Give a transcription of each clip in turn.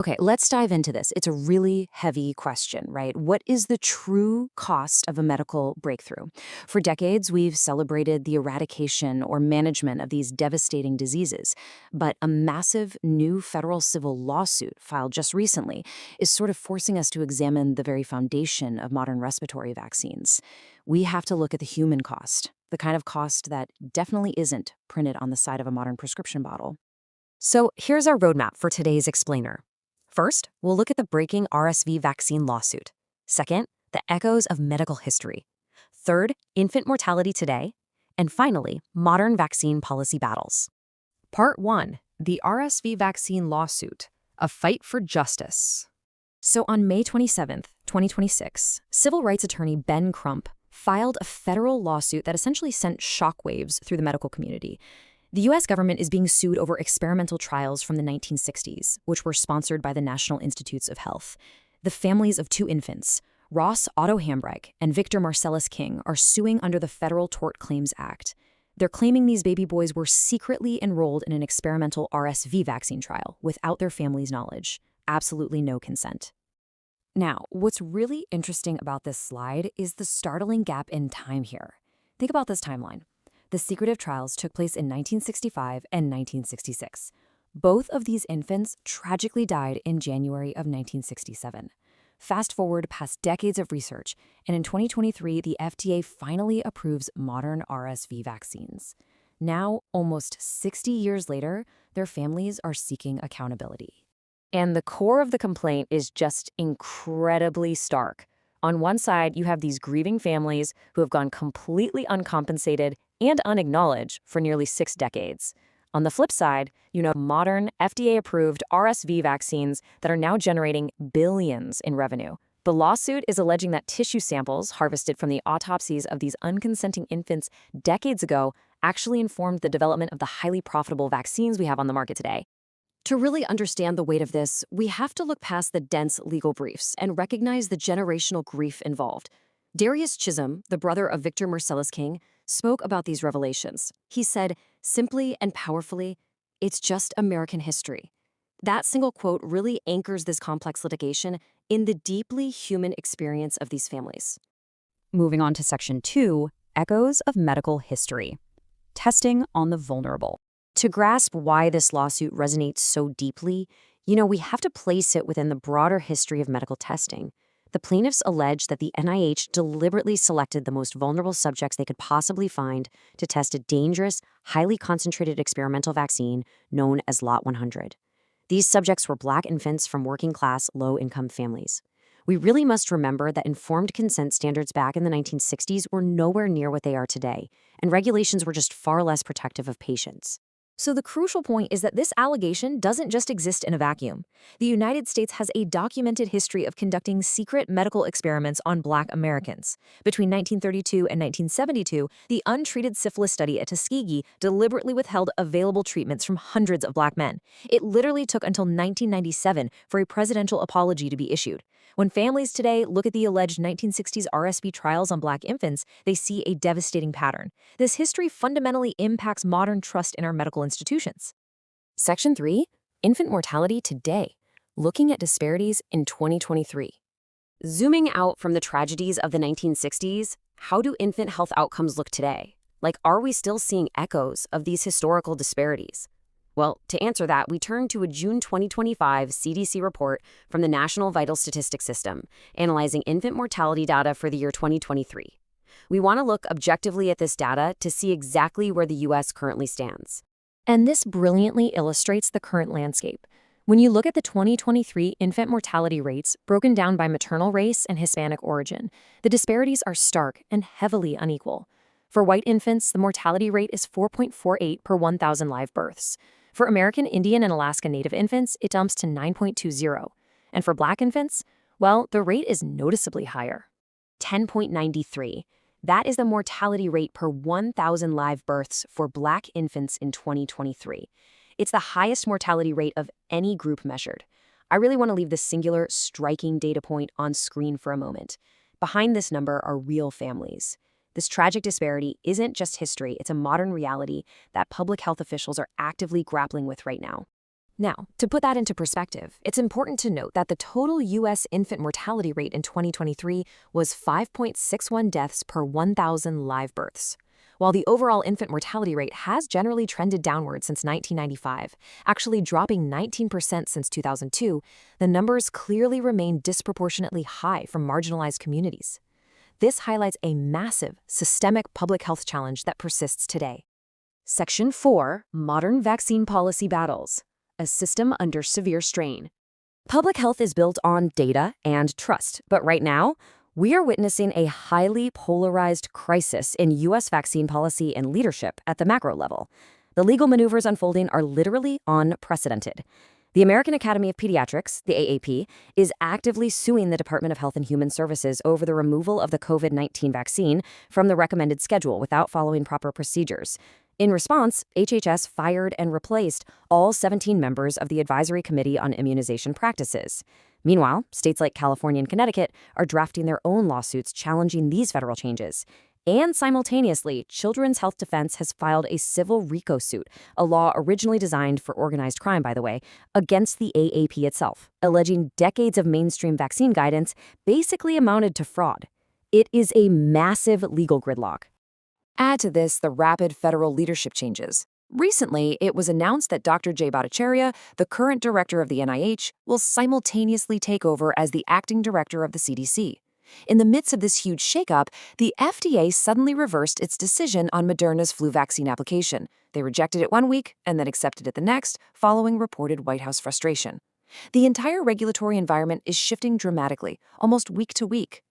Okay, let's dive into this. It's a really heavy question, right? What is the true cost of a medical breakthrough? For decades, we've celebrated the eradication or management of these devastating diseases. But a massive new federal civil lawsuit filed just recently is sort of forcing us to examine the very foundation of modern respiratory vaccines. We have to look at the human cost, the kind of cost that definitely isn't printed on the side of a modern prescription bottle. So here's our roadmap for today's explainer. First, we'll look at the breaking RSV vaccine lawsuit. Second, the echoes of medical history. Third, infant mortality today. And finally, modern vaccine policy battles. Part 1, the RSV vaccine lawsuit, a fight for justice. So on May 27th, 2026, civil rights attorney Ben Crump filed a federal lawsuit that essentially sent shockwaves through the medical community. The U.S. government is being sued over experimental trials from the 1960s, which were sponsored by the National Institutes of Health. The families of two infants, Ross Otto Hambrecht and Victor Marcellus King, are suing under the Federal Tort Claims Act. They're claiming these baby boys were secretly enrolled in an experimental RSV vaccine trial without their family's knowledge. Absolutely no consent. Now, what's really interesting about this slide is the startling gap in time here. Think about this timeline. The secretive trials took place in 1965 and 1966. Both of these infants tragically died in January of 1967. Fast forward past decades of research, and in 2023, the FDA finally approves modern RSV vaccines. Now, almost 60 years later, their families are seeking accountability. And the core of the complaint is just incredibly stark. On one side, you have these grieving families who have gone completely uncompensated and unacknowledged for nearly 6 decades. On the flip side, you know modern, FDA-approved RSV vaccines that are now generating billions in revenue. The lawsuit is alleging that tissue samples harvested from the autopsies of these unconsenting infants decades ago actually informed the development of the highly profitable vaccines we have on the market today. To really understand the weight of this, we have to look past the dense legal briefs and recognize the generational grief involved. Darius Chisholm, the brother of Victor Marcellus King, spoke about these revelations. He said, simply and powerfully, "It's just American history." That single quote really anchors this complex litigation in the deeply human experience of these families. Moving on to Section 2, Echoes of Medical History. Testing on the vulnerable. To grasp why this lawsuit resonates so deeply, we have to place it within the broader history of medical testing. The plaintiffs allege that the NIH deliberately selected the most vulnerable subjects they could possibly find to test a dangerous, highly concentrated experimental vaccine known as Lot 100. These subjects were Black infants from working-class, low-income families. We really must remember that informed consent standards back in the 1960s were nowhere near what they are today, and regulations were just far less protective of patients. So the crucial point is that this allegation doesn't just exist in a vacuum. The United States has a documented history of conducting secret medical experiments on Black Americans. Between 1932 and 1972, the untreated syphilis study at Tuskegee deliberately withheld available treatments from hundreds of Black men. It literally took until 1997 for a presidential apology to be issued. When families today look at the alleged 1960s RSV trials on Black infants, they see a devastating pattern. This history fundamentally impacts modern trust in our medical institutions. Section 3, Infant Mortality Today, Looking at Disparities in 2023. Zooming out from the tragedies of the 1960s, how do infant health outcomes look today? Are we still seeing echoes of these historical disparities? Well, to answer that, we turn to a June 2025 CDC report from the National Vital Statistics System, analyzing infant mortality data for the year 2023. We want to look objectively at this data to see exactly where the U.S. currently stands. And this brilliantly illustrates the current landscape. When you look at the 2023 infant mortality rates broken down by maternal race and Hispanic origin, the disparities are stark and heavily unequal. For white infants, the mortality rate is 4.48 per 1,000 live births. For American Indian and Alaska Native infants, it jumps to 9.20. And for Black infants, well, the rate is noticeably higher, 10.93. That is the mortality rate per 1,000 live births for Black infants in 2023. It's the highest mortality rate of any group measured. I really want to leave this singular, striking data point on screen for a moment. Behind this number are real families. This tragic disparity isn't just history, it's a modern reality that public health officials are actively grappling with right now. Now, to put that into perspective, it's important to note that the total U.S. infant mortality rate in 2023 was 5.61 deaths per 1,000 live births. While the overall infant mortality rate has generally trended downward since 1995, actually dropping 19% since 2002, the numbers clearly remain disproportionately high for marginalized communities. This highlights a massive, systemic public health challenge that persists today. Section 4. Modern Vaccine Policy Battles. A system under severe strain. Public health is built on data and trust, but right now, we are witnessing a highly polarized crisis in U.S. vaccine policy and leadership at the macro level. The legal maneuvers unfolding are literally unprecedented. The American Academy of Pediatrics, the AAP, is actively suing the Department of Health and Human Services over the removal of the COVID-19 vaccine from the recommended schedule without following proper procedures. In response, HHS fired and replaced all 17 members of the Advisory Committee on Immunization Practices. Meanwhile, states like California and Connecticut are drafting their own lawsuits challenging these federal changes. And simultaneously, Children's Health Defense has filed a civil RICO suit, a law originally designed for organized crime, by the way, against the AAP itself, alleging decades of mainstream vaccine guidance basically amounted to fraud. It is a massive legal gridlock. Add to this the rapid federal leadership changes. Recently, it was announced that Dr. Jay Bhattacharya, the current director of the NIH, will simultaneously take over as the acting director of the CDC. In the midst of this huge shakeup, the FDA suddenly reversed its decision on Moderna's flu vaccine application. They rejected it one week and then accepted it the next, following reported White House frustration. The entire regulatory environment is shifting dramatically, almost week to week.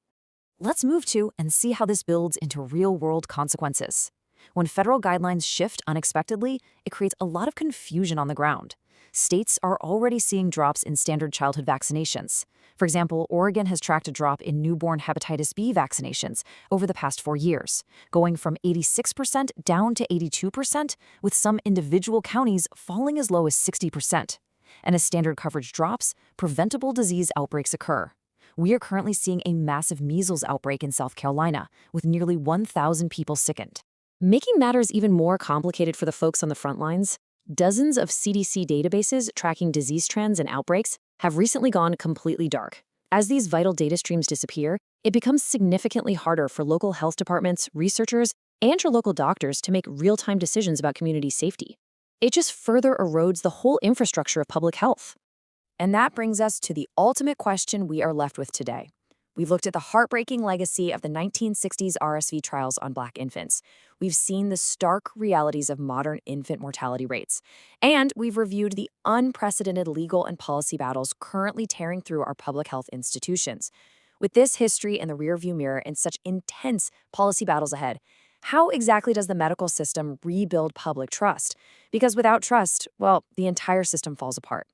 Let's move to and see how this builds into real-world consequences. When federal guidelines shift unexpectedly, it creates a lot of confusion on the ground. States are already seeing drops in standard childhood vaccinations. For example, Oregon has tracked a drop in newborn hepatitis B vaccinations over the past 4 years, going from 86% down to 82%, with some individual counties falling as low as 60%. And as standard coverage drops, preventable disease outbreaks occur. We are currently seeing a massive measles outbreak in South Carolina, with nearly 1,000 people sickened. Making matters even more complicated for the folks on the front lines, dozens of CDC databases tracking disease trends and outbreaks have recently gone completely dark. As these vital data streams disappear, it becomes significantly harder for local health departments, researchers, and your local doctors to make real-time decisions about community safety. It just further erodes the whole infrastructure of public health. And that brings us to the ultimate question we are left with today. We've looked at the heartbreaking legacy of the 1960s RSV trials on Black infants. We've seen the stark realities of modern infant mortality rates. And we've reviewed the unprecedented legal and policy battles currently tearing through our public health institutions. With this history in the rearview mirror and such intense policy battles ahead, how exactly does the medical system rebuild public trust? Because without trust, well, the entire system falls apart.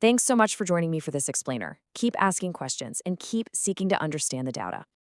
Thanks so much for joining me for this explainer. Keep asking questions and keep seeking to understand the data.